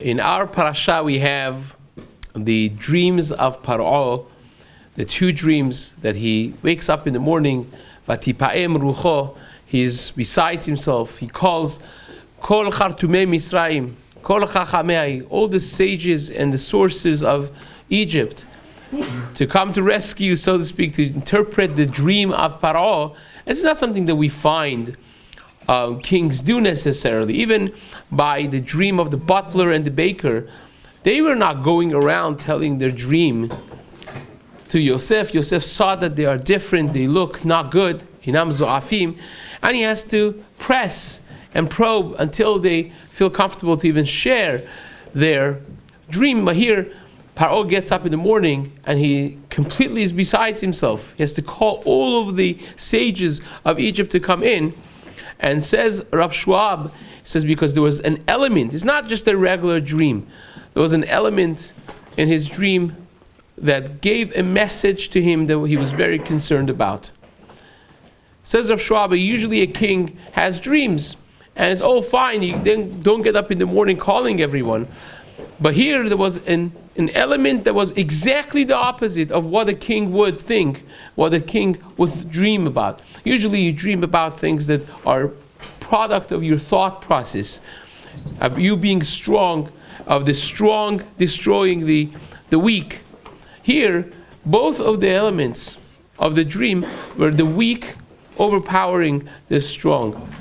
In our parasha, we have the dreams of Paro, the two dreams that he wakes up in the morning, Vatipaem rucho, he's besides himself. He calls Kol Chartumei Misraim, Kol Chachamei, all the sages and the sources of Egypt, to come to rescue, so to speak, to interpret the dream of Paro. It's not something that we find kings do necessarily. Even by the dream of the butler and the baker, they were not going around telling their dream to Yosef. Yosef saw that they are different, they look not good, hinam zo'afim, and he has to press and probe until they feel comfortable to even share their dream. But here, Paro gets up in the morning and he completely is besides himself. He has to call all of the sages of Egypt to come in. And says Rabbi Shlomo, says because there was an element, it's not just a regular dream, there was an element in his dream that gave a message to him that he was very concerned about. Says Rabbi Shlomo, usually a king has dreams, and it's all fine, you then don't get up in the morning calling everyone. But here there was an element that was exactly the opposite of what a king would think, what a king would dream about. Usually you dream about things that are product of your thought process, of you being strong, of the strong destroying the weak. Here, both of the elements of the dream were the weak overpowering the strong.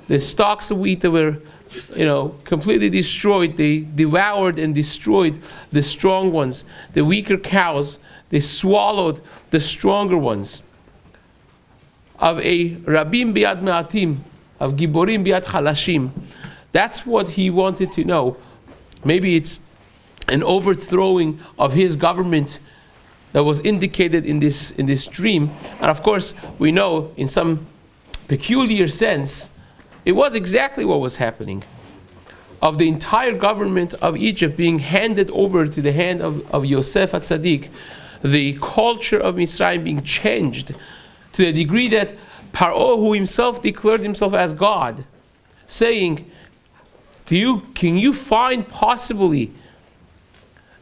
The stalks of wheat that were completely destroyed, they devoured and destroyed the strong ones. The weaker cows, they swallowed the stronger ones. Of a Rabim biad me'atim, of Giborim biad chalashim. That's what he wanted to know. Maybe it's an overthrowing of his government that was indicated in this dream. And of course, we know in some peculiar sense, it was exactly what was happening. Of the entire government of Egypt being handed over to the hand of Yosef HaTzadik, the culture of Mitzrayim being changed to the degree that Paro, who himself declared himself as God, saying, can you find possibly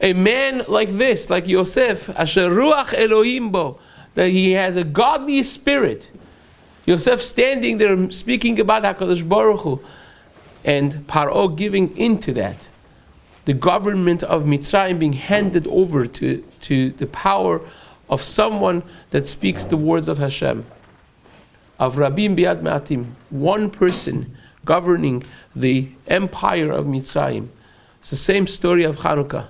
a man like this, like Yosef, Asher Ruach Elohim bo, that he has a godly spirit? Yosef standing there speaking about HaKadosh Baruch Hu, and Paro giving into that. The government of Mitzrayim being handed over to the power of someone that speaks the words of Hashem. Of Rabim biad me'atim, one person governing the empire of Mitzrayim. It's the same story of Hanukkah,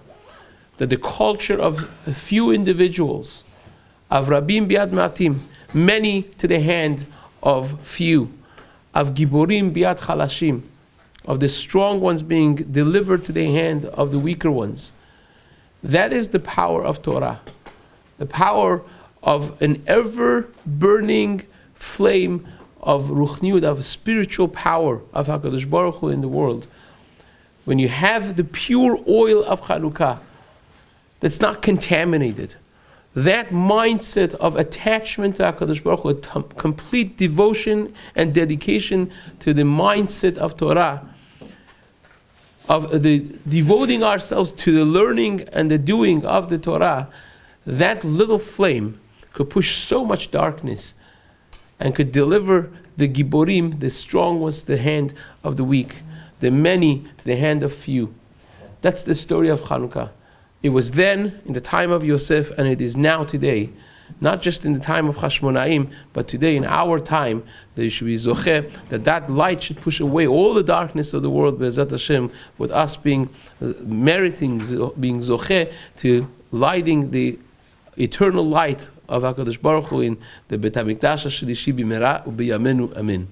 that the culture of a few individuals, of Rabim biad me'atim, many to the hand of few, of Giborim biad chalashim, of the strong ones being delivered to the hand of the weaker ones. That is the power of Torah, the power of an ever-burning flame of ruchniut, of spiritual power of HaKadosh Baruch Hu in the world. When you have the pure oil of Chanukah that's not contaminated, that mindset of attachment to HaKadosh Baruch Hu, complete devotion and dedication to the mindset of Torah, of the devoting ourselves to the learning and the doing of the Torah, that little flame could push so much darkness and could deliver the Giborim, the strong ones, to the hand of the weak, the many to the hand of few. That's the story of Chanukah. It was then, in the time of Yosef, and it is now today. Not just in the time of Hashmonaim, but today in our time, that you should be zocheh, that light should push away all the darkness of the world, Be'ezrat Hashem, with us being meriting, being zocheh, to lighting the eternal light of HaKadosh Baruch Hu in the Bet HaMikdash HaShlishi b'mera u'b'yamenu. Amen.